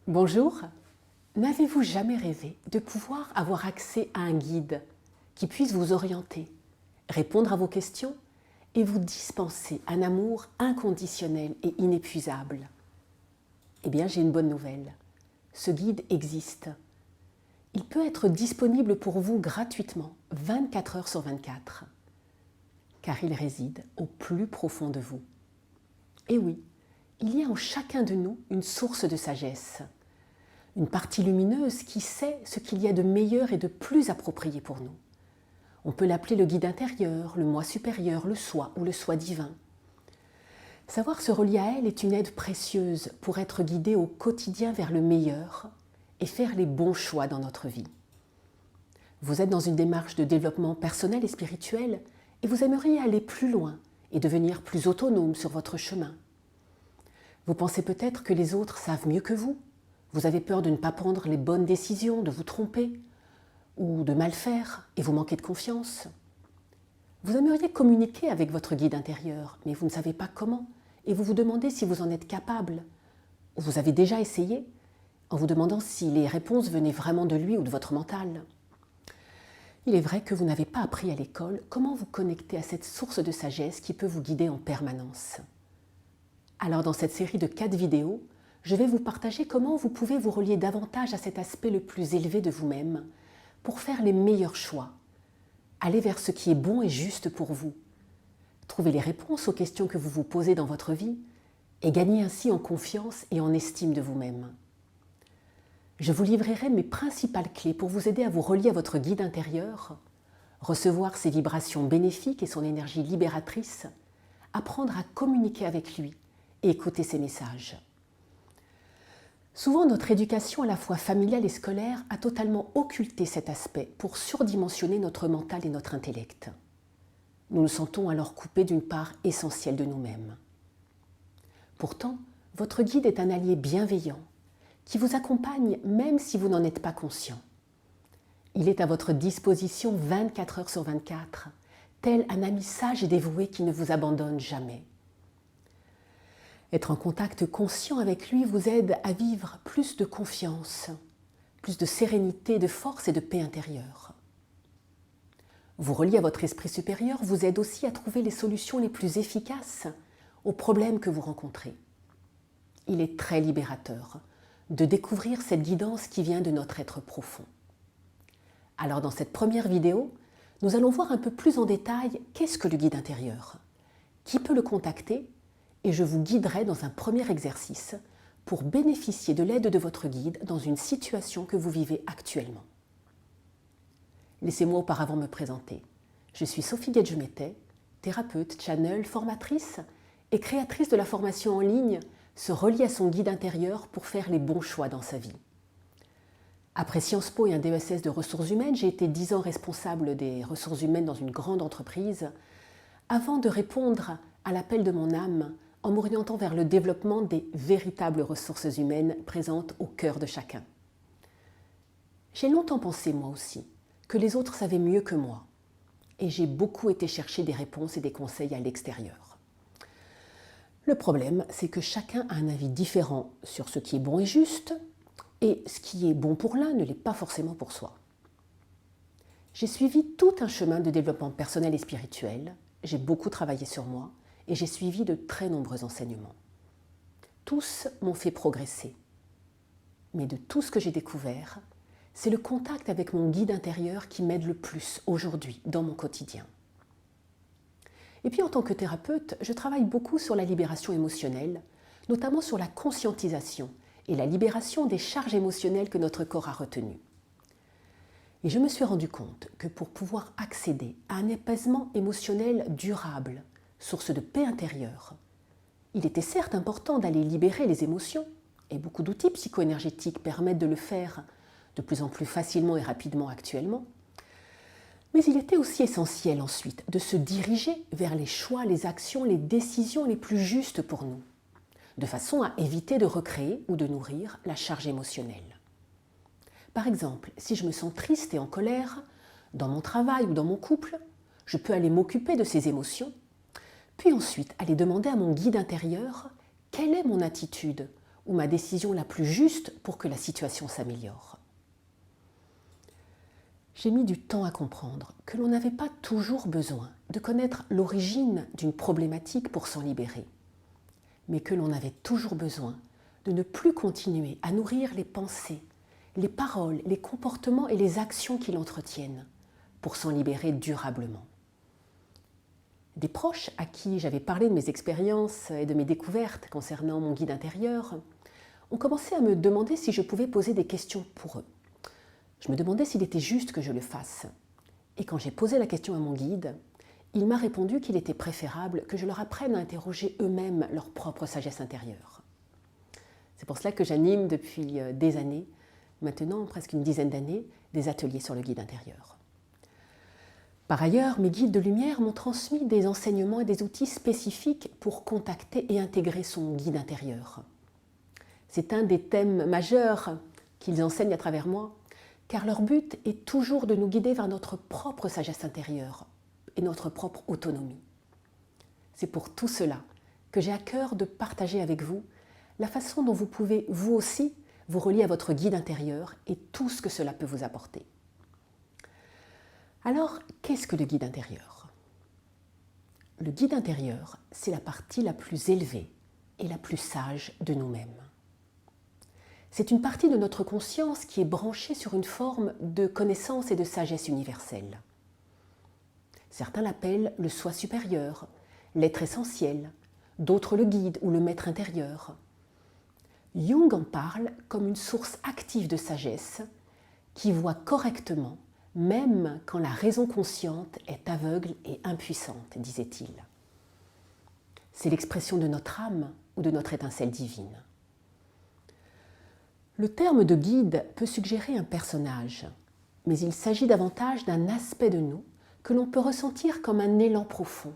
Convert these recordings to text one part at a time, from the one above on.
Bonjour, n'avez-vous jamais rêvé de pouvoir avoir accès à un guide qui puisse vous orienter, répondre à vos questions et vous dispenser un amour inconditionnel et inépuisable? Eh bien, j'ai une bonne nouvelle. Ce guide existe. Il peut être disponible pour vous gratuitement, 24 heures sur 24, car il réside au plus profond de vous. Et oui, il y a en chacun de nous une source de sagesse, une partie lumineuse qui sait ce qu'il y a de meilleur et de plus approprié pour nous. On peut l'appeler le guide intérieur, le moi supérieur, le soi ou le soi divin. Savoir se relier à elle est une aide précieuse pour être guidé au quotidien vers le meilleur et faire les bons choix dans notre vie. Vous êtes dans une démarche de développement personnel et spirituel et vous aimeriez aller plus loin et devenir plus autonome sur votre chemin. Vous pensez peut-être que les autres savent mieux que vous. Vous avez peur de ne pas prendre les bonnes décisions, de vous tromper ou de mal faire et vous manquez de confiance. Vous aimeriez communiquer avec votre guide intérieur, mais vous ne savez pas comment et vous vous demandez si vous en êtes capable. Ou vous avez déjà essayé en vous demandant si les réponses venaient vraiment de lui ou de votre mental. Il est vrai que vous n'avez pas appris à l'école comment vous connecter à cette source de sagesse qui peut vous guider en permanence. Alors dans cette série de 4 vidéos, je vais vous partager comment vous pouvez vous relier davantage à cet aspect le plus élevé de vous-même pour faire les meilleurs choix, aller vers ce qui est bon et juste pour vous, trouver les réponses aux questions que vous vous posez dans votre vie et gagner ainsi en confiance et en estime de vous-même. Je vous livrerai mes principales clés pour vous aider à vous relier à votre guide intérieur, recevoir ses vibrations bénéfiques et son énergie libératrice, apprendre à communiquer avec lui et écouter ses messages. Souvent, notre éducation à la fois familiale et scolaire a totalement occulté cet aspect pour surdimensionner notre mental et notre intellect. Nous nous sentons alors coupés d'une part essentielle de nous-mêmes. Pourtant, votre guide est un allié bienveillant qui vous accompagne même si vous n'en êtes pas conscient. Il est à votre disposition 24 heures sur 24, tel un ami sage et dévoué qui ne vous abandonne jamais. Être en contact conscient avec lui vous aide à vivre plus de confiance, plus de sérénité, de force et de paix intérieure. Vous relier à votre esprit supérieur vous aide aussi à trouver les solutions les plus efficaces aux problèmes que vous rencontrez. Il est très libérateur de découvrir cette guidance qui vient de notre être profond. Alors dans cette première vidéo, nous allons voir un peu plus en détail qu'est-ce que le guide intérieur, qui peut le contacter, et je vous guiderai dans un premier exercice pour bénéficier de l'aide de votre guide dans une situation que vous vivez actuellement. Laissez-moi auparavant me présenter. Je suis Sophie Gedjemete, thérapeute, channel, formatrice et créatrice de la formation en ligne Se relier à son guide intérieur pour faire les bons choix dans sa vie. Après Sciences Po et un DESS de ressources humaines, j'ai été 10 ans responsable des ressources humaines dans une grande entreprise avant de répondre à l'appel de mon âme en m'orientant vers le développement des véritables ressources humaines présentes au cœur de chacun. J'ai longtemps pensé, moi aussi, que les autres savaient mieux que moi, et j'ai beaucoup été chercher des réponses et des conseils à l'extérieur. Le problème, c'est que chacun a un avis différent sur ce qui est bon et juste, et ce qui est bon pour l'un ne l'est pas forcément pour soi. J'ai suivi tout un chemin de développement personnel et spirituel, j'ai beaucoup travaillé sur moi, et j'ai suivi de très nombreux enseignements. Tous m'ont fait progresser. Mais de tout ce que j'ai découvert, c'est le contact avec mon guide intérieur qui m'aide le plus aujourd'hui dans mon quotidien. Et puis en tant que thérapeute, je travaille beaucoup sur la libération émotionnelle, notamment sur la conscientisation et la libération des charges émotionnelles que notre corps a retenues. Et je me suis rendu compte que pour pouvoir accéder à un apaisement émotionnel durable, source de paix intérieure, il était certes important d'aller libérer les émotions, et beaucoup d'outils psycho-énergétiques permettent de le faire de plus en plus facilement et rapidement actuellement, mais il était aussi essentiel ensuite de se diriger vers les choix, les actions, les décisions les plus justes pour nous, de façon à éviter de recréer ou de nourrir la charge émotionnelle. Par exemple, si je me sens triste et en colère, dans mon travail ou dans mon couple, je peux aller m'occuper de ces émotions, puis ensuite aller demander à mon guide intérieur quelle est mon attitude ou ma décision la plus juste pour que la situation s'améliore. J'ai mis du temps à comprendre que l'on n'avait pas toujours besoin de connaître l'origine d'une problématique pour s'en libérer, mais que l'on avait toujours besoin de ne plus continuer à nourrir les pensées, les paroles, les comportements et les actions qui l'entretiennent pour s'en libérer durablement. Des proches à qui j'avais parlé de mes expériences et de mes découvertes concernant mon guide intérieur ont commencé à me demander si je pouvais poser des questions pour eux. Je me demandais s'il était juste que je le fasse. Et quand j'ai posé la question à mon guide, il m'a répondu qu'il était préférable que je leur apprenne à interroger eux-mêmes leur propre sagesse intérieure. C'est pour cela que j'anime depuis des années, maintenant presque une dizaine d'années, des ateliers sur le guide intérieur. Par ailleurs, mes guides de lumière m'ont transmis des enseignements et des outils spécifiques pour contacter et intégrer son guide intérieur. C'est un des thèmes majeurs qu'ils enseignent à travers moi, car leur but est toujours de nous guider vers notre propre sagesse intérieure et notre propre autonomie. C'est pour tout cela que j'ai à cœur de partager avec vous la façon dont vous pouvez, vous aussi, vous relier à votre guide intérieur et tout ce que cela peut vous apporter. Alors, qu'est-ce que le guide intérieur ? Le guide intérieur, c'est la partie la plus élevée et la plus sage de nous-mêmes. C'est une partie de notre conscience qui est branchée sur une forme de connaissance et de sagesse universelle. Certains l'appellent le soi supérieur, l'être essentiel, d'autres le guide ou le maître intérieur. Jung en parle comme une source active de sagesse qui voit correctement, même quand la raison consciente est aveugle et impuissante, disait-il. C'est l'expression de notre âme ou de notre étincelle divine. Le terme de guide peut suggérer un personnage, mais il s'agit davantage d'un aspect de nous que l'on peut ressentir comme un élan profond,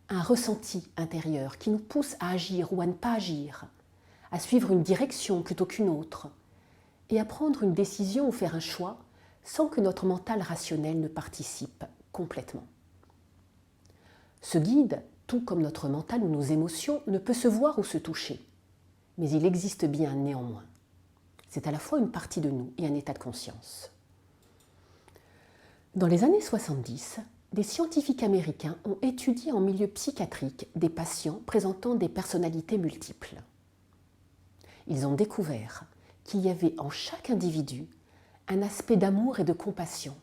un ressenti intérieur qui nous pousse à agir ou à ne pas agir, à suivre une direction plutôt qu'une autre, et à prendre une décision ou faire un choix sans que notre mental rationnel ne participe complètement. Ce guide, tout comme notre mental ou nos émotions, ne peut se voir ou se toucher, mais il existe bien néanmoins. C'est à la fois une partie de nous et un état de conscience. Dans les années 70, des scientifiques américains ont étudié en milieu psychiatrique des patients présentant des personnalités multiples. Ils ont découvert qu'il y avait en chaque individu un aspect d'amour et de compassion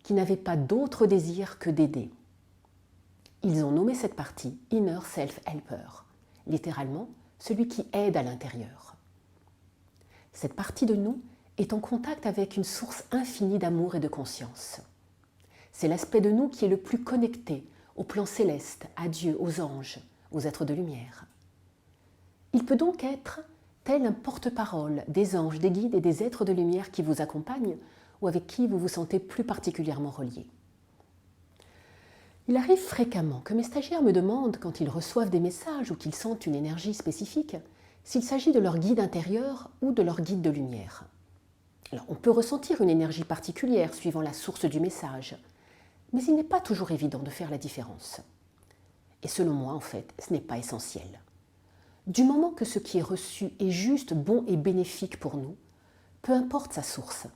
qui n'avait pas d'autre désir que d'aider. Ils ont nommé cette partie « Inner Self-Helper », littéralement celui qui aide à l'intérieur. Cette partie de nous est en contact avec une source infinie d'amour et de conscience. C'est l'aspect de nous qui est le plus connecté au plan céleste, à Dieu, aux anges, aux êtres de lumière. Il peut donc être tel un porte-parole des anges, des guides et des êtres de lumière qui vous accompagnent ou avec qui vous vous sentez plus particulièrement relié. Il arrive fréquemment que mes stagiaires me demandent, quand ils reçoivent des messages ou qu'ils sentent une énergie spécifique, s'il s'agit de leur guide intérieur ou de leur guide de lumière. Alors, on peut ressentir une énergie particulière suivant la source du message, mais il n'est pas toujours évident de faire la différence. Et selon moi, en fait, ce n'est pas essentiel. Du moment que ce qui est reçu est juste, bon et bénéfique pour nous, peu importe sa source,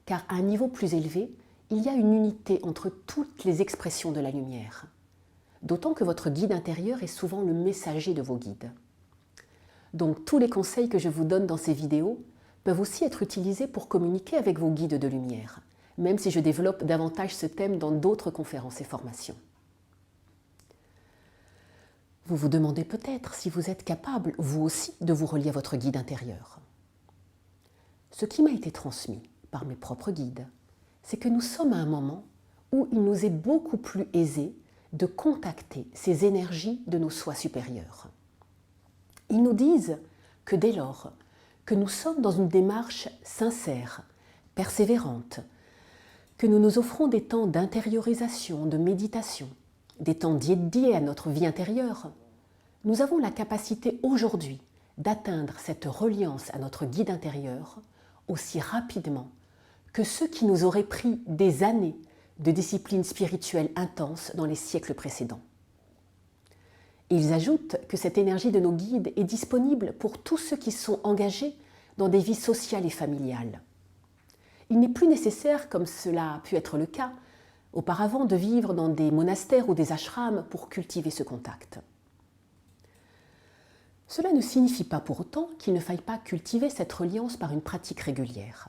car à un niveau plus élevé, il y a une unité entre toutes les expressions de la lumière. D'autant que votre guide intérieur est souvent le messager de vos guides. Donc tous les conseils que je vous donne dans ces vidéos peuvent aussi être utilisés pour communiquer avec vos guides de lumière, même si je développe davantage ce thème dans d'autres conférences et formations. Vous vous demandez peut-être si vous êtes capable, vous aussi, de vous relier à votre guide intérieur. Ce qui m'a été transmis par mes propres guides, c'est que nous sommes à un moment où il nous est beaucoup plus aisé de contacter ces énergies de nos soi supérieurs. Ils nous disent que dès lors que nous sommes dans une démarche sincère, persévérante, que nous nous offrons des temps d'intériorisation, de méditation, des temps dédiés à notre vie intérieure, nous avons la capacité aujourd'hui d'atteindre cette reliance à notre guide intérieur aussi rapidement que ce qui nous aurait pris des années de discipline spirituelle intense dans les siècles précédents. Et ils ajoutent que cette énergie de nos guides est disponible pour tous ceux qui sont engagés dans des vies sociales et familiales. Il n'est plus nécessaire, comme cela a pu être le cas auparavant, de vivre dans des monastères ou des ashrams pour cultiver ce contact. Cela ne signifie pas pour autant qu'il ne faille pas cultiver cette reliance par une pratique régulière.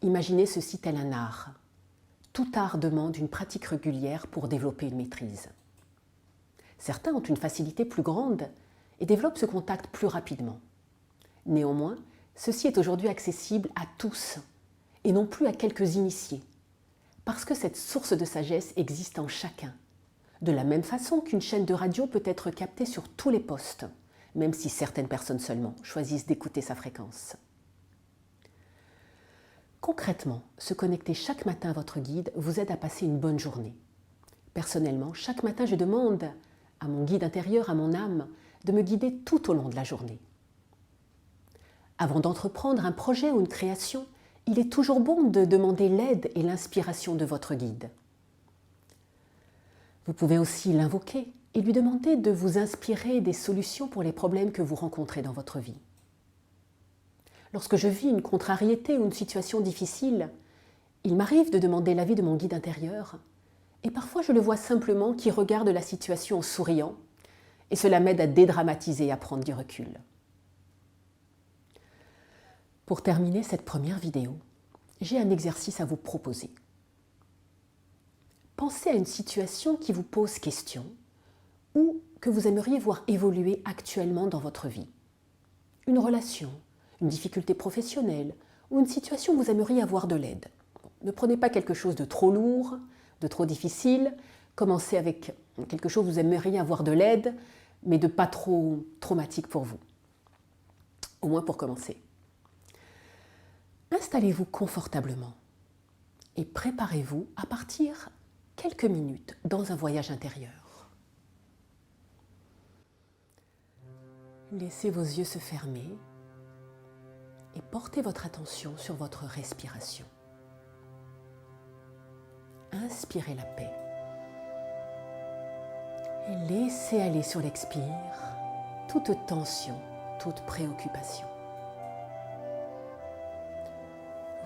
Imaginez ceci tel un art. Tout art demande une pratique régulière pour développer une maîtrise. Certains ont une facilité plus grande et développent ce contact plus rapidement. Néanmoins, ceci est aujourd'hui accessible à tous et non plus à quelques initiés, parce que cette source de sagesse existe en chacun, de la même façon qu'une chaîne de radio peut être captée sur tous les postes, même si certaines personnes seulement choisissent d'écouter sa fréquence. Concrètement, se connecter chaque matin à votre guide vous aide à passer une bonne journée. Personnellement, chaque matin, je demande à mon guide intérieur, à mon âme, de me guider tout au long de la journée. Avant d'entreprendre un projet ou une création, il est toujours bon de demander l'aide et l'inspiration de votre guide. Vous pouvez aussi l'invoquer et lui demander de vous inspirer des solutions pour les problèmes que vous rencontrez dans votre vie. Lorsque je vis une contrariété ou une situation difficile, il m'arrive de demander l'avis de mon guide intérieur et parfois je le vois simplement qui regarde la situation en souriant et cela m'aide à dédramatiser et à prendre du recul. Pour terminer cette première vidéo, j'ai un exercice à vous proposer. Pensez à une situation qui vous pose question ou que vous aimeriez voir évoluer actuellement dans votre vie. Une relation, une difficulté professionnelle ou une situation où vous aimeriez avoir de l'aide. Ne prenez pas quelque chose de trop lourd, de trop difficile. Commencez avec quelque chose où vous aimeriez avoir de l'aide, mais de pas trop traumatique pour vous. Au moins pour commencer. Installez-vous confortablement et préparez-vous à partir quelques minutes dans un voyage intérieur. Laissez vos yeux se fermer et portez votre attention sur votre respiration. Inspirez la paix et laissez aller sur l'expire toute tension, toute préoccupation.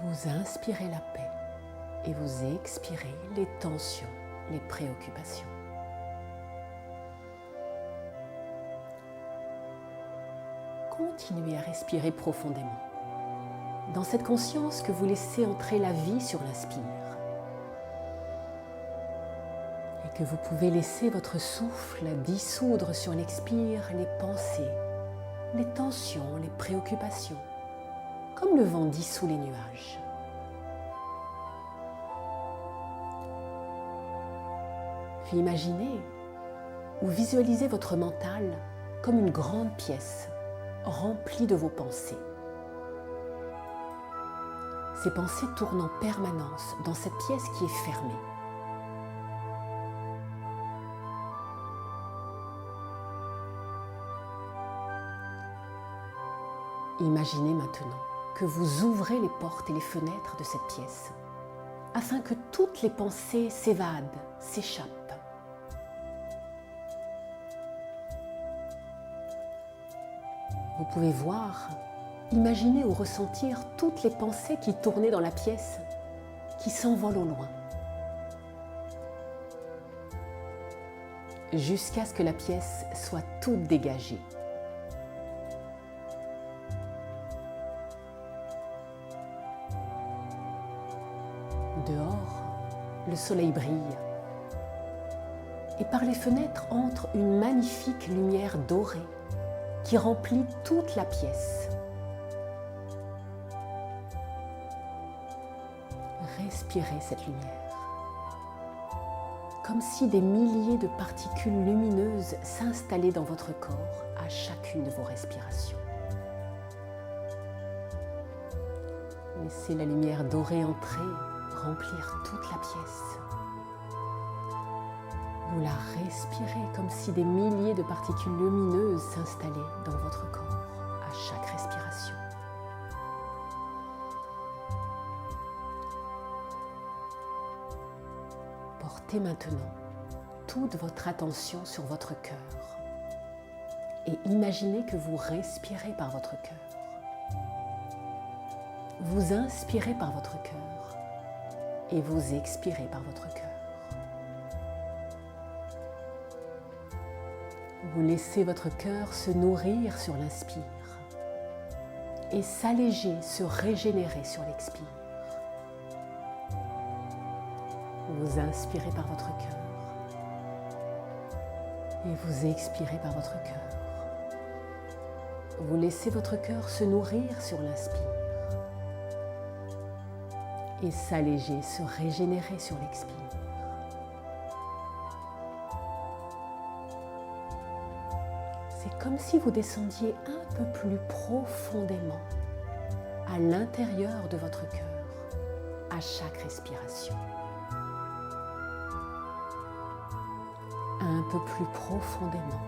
Vous inspirez la paix et vous expirez les tensions, les préoccupations. Continuez à respirer profondément, dans cette conscience que vous laissez entrer la vie sur l'inspire et que vous pouvez laisser votre souffle dissoudre sur l'expire les pensées, les tensions, les préoccupations, comme le vent dissout les nuages. Puis imaginez ou visualisez votre mental comme une grande pièce remplie de vos pensées. Ces pensées tournent en permanence dans cette pièce qui est fermée. Imaginez maintenant que vous ouvrez les portes et les fenêtres de cette pièce afin que toutes les pensées s'évadent, s'échappent. Vous pouvez voir, imaginer ou ressentir toutes les pensées qui tournaient dans la pièce, qui s'envolent au loin, jusqu'à ce que la pièce soit toute dégagée. Dehors, le soleil brille et par les fenêtres entre une magnifique lumière dorée qui remplit toute la pièce. Respirez cette lumière, comme si des milliers de particules lumineuses s'installaient dans votre corps à chacune de vos respirations. Laissez la lumière dorée entrer, remplir toute la pièce. Vous la respirez comme si des milliers de particules lumineuses s'installaient dans votre corps à chaque respiration. Portez maintenant toute votre attention sur votre cœur et imaginez que vous respirez par votre cœur. Vous inspirez par votre cœur et vous expirez par votre cœur. Vous laissez votre cœur se nourrir sur l'inspire et s'alléger, se régénérer sur l'expire. Vous inspirez par votre cœur et vous expirez par votre cœur. Vous laissez votre cœur se nourrir sur l'inspire et s'alléger, se régénérer sur l'expire. C'est comme si vous descendiez un peu plus profondément à l'intérieur de votre cœur à chaque respiration. Un peu plus profondément,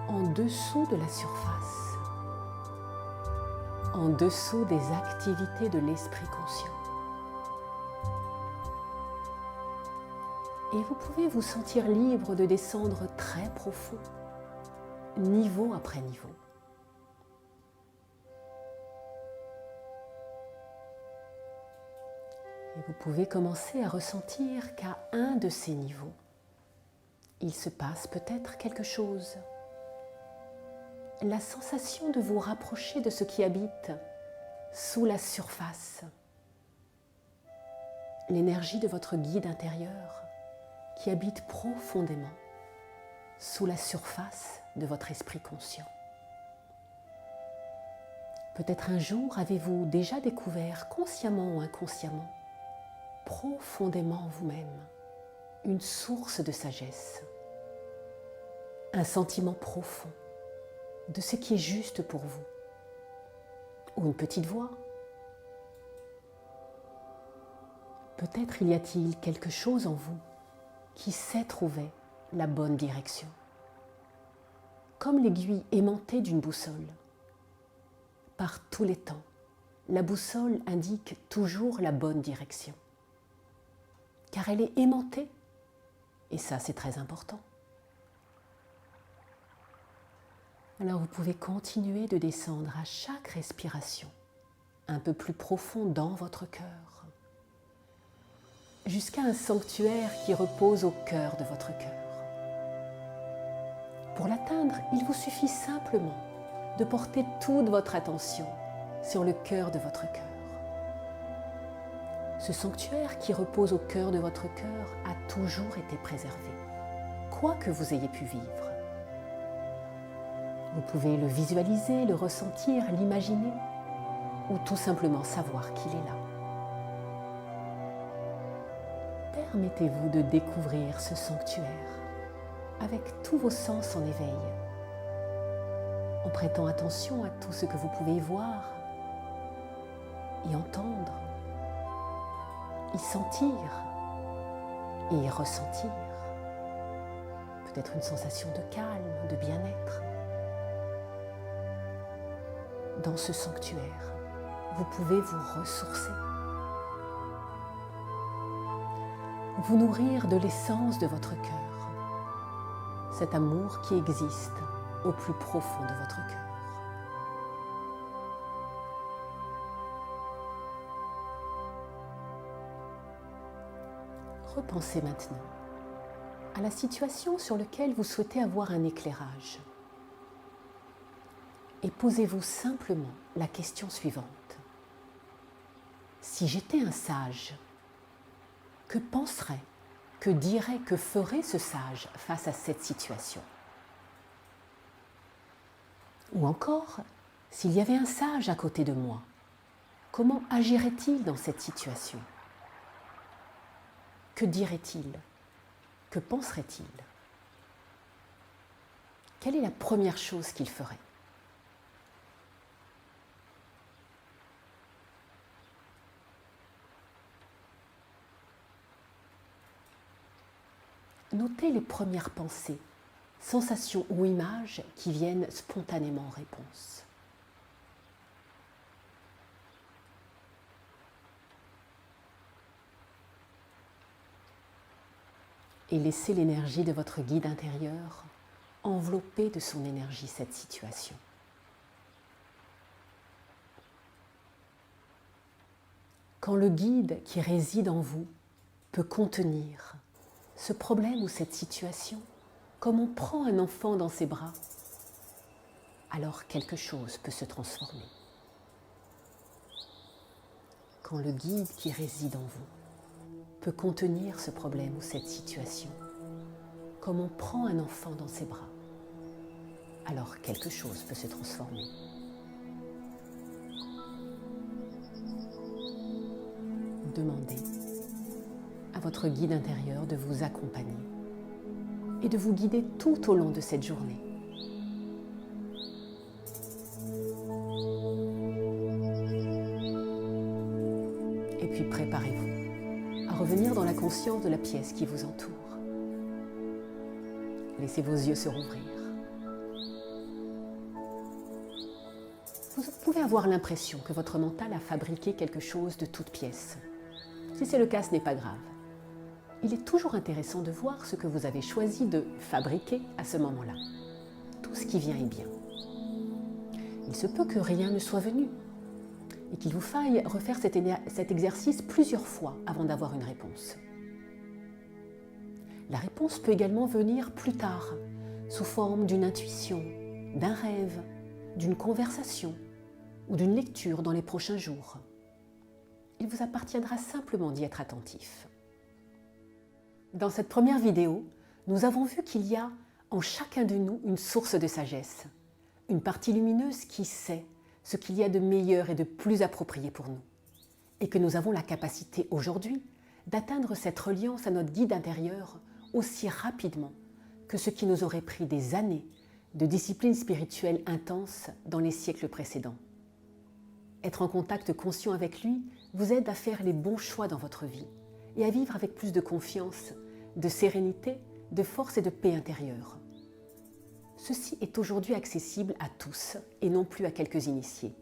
en dessous de la surface, en dessous des activités de l'esprit conscient. Et vous pouvez vous sentir libre de descendre très profond, niveau après niveau. Et vous pouvez commencer à ressentir qu'à un de ces niveaux, il se passe peut-être quelque chose. La sensation de vous rapprocher de ce qui habite sous la surface. L'énergie de votre guide intérieur qui habite profondément sous la surface de votre esprit conscient. Peut-être un jour avez-vous déjà découvert, consciemment ou inconsciemment, profondément en vous-même, une source de sagesse, un sentiment profond de ce qui est juste pour vous, ou une petite voix. Peut-être y a-t-il quelque chose en vous qui sait trouver la bonne direction, comme l'aiguille aimantée d'une boussole. Par tous les temps, la boussole indique toujours la bonne direction, car elle est aimantée, et ça c'est très important. Alors vous pouvez continuer de descendre à chaque respiration, un peu plus profond dans votre cœur, jusqu'à un sanctuaire qui repose au cœur de votre cœur. Pour l'atteindre, il vous suffit simplement de porter toute votre attention sur le cœur de votre cœur. Ce sanctuaire qui repose au cœur de votre cœur a toujours été préservé, quoi que vous ayez pu vivre. Vous pouvez le visualiser, le ressentir, l'imaginer, ou tout simplement savoir qu'il est là. Permettez-vous de découvrir ce sanctuaire avec tous vos sens en éveil, en prêtant attention à tout ce que vous pouvez y voir, y entendre, y sentir et y ressentir. Peut-être une sensation de calme, de bien-être. Dans ce sanctuaire, vous pouvez vous ressourcer, vous nourrir de l'essence de votre cœur, cet amour qui existe au plus profond de votre cœur. Repensez maintenant à la situation sur laquelle vous souhaitez avoir un éclairage. Et posez-vous simplement la question suivante. Si j'étais un sage, que penserait, que dirait, que ferait ce sage face à cette situation? Ou encore, s'il y avait un sage à côté de moi, comment agirait-il dans cette situation? Que dirait-il? Que penserait-il? Quelle est la première chose qu'il ferait? Notez les premières pensées, sensations ou images qui viennent spontanément en réponse. et laissez l'énergie de votre guide intérieur envelopper de son énergie cette situation. Quand le guide qui réside en vous peut contenir ce problème ou cette situation, comme on prend un enfant dans ses bras, alors quelque chose peut se transformer. Quand le guide qui réside en vous peut contenir ce problème ou cette situation, comme on prend un enfant dans ses bras, alors quelque chose peut se transformer. Demandez à votre guide intérieur de vous accompagner et de vous guider tout au long de cette journée. Et puis préparez-vous à revenir dans la conscience de la pièce qui vous entoure. Laissez vos yeux se rouvrir. Vous pouvez avoir l'impression que votre mental a fabriqué quelque chose de toute pièce. Si c'est le cas, ce n'est pas grave. Il est toujours intéressant de voir ce que vous avez choisi de fabriquer à ce moment-là. Tout ce qui vient est bien. Il se peut que rien ne soit venu et qu'il vous faille refaire cet exercice plusieurs fois avant d'avoir une réponse. La réponse peut également venir plus tard, sous forme d'une intuition, d'un rêve, d'une conversation ou d'une lecture dans les prochains jours. Il vous appartiendra simplement d'y être attentif. Dans cette première vidéo, nous avons vu qu'il y a en chacun de nous une source de sagesse, une partie lumineuse qui sait ce qu'il y a de meilleur et de plus approprié pour nous, et que nous avons la capacité aujourd'hui d'atteindre cette reliance à notre guide intérieur aussi rapidement que ce qui nous aurait pris des années de discipline spirituelle intense dans les siècles précédents. Être en contact conscient avec lui vous aide à faire les bons choix dans votre vie et à vivre avec plus de confiance, de sérénité, de force et de paix intérieure. Ceci est aujourd'hui accessible à tous et non plus à quelques initiés.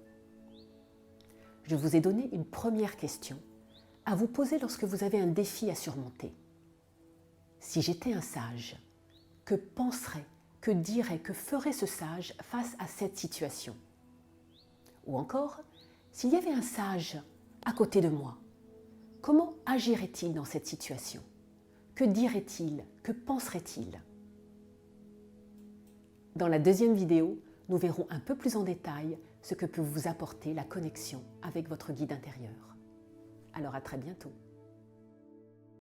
Je vous ai donné une première question à vous poser lorsque vous avez un défi à surmonter. Si j'étais un sage, que penserait, que dirait, que ferait ce sage face à cette situation? Ou encore, s'il y avait un sage à côté de moi, comment agirait-il dans cette situation? Que dirait-il? Que penserait-il? Dans la deuxième vidéo, nous verrons un peu plus en détail ce que peut vous apporter la connexion avec votre guide intérieur. Alors à très bientôt.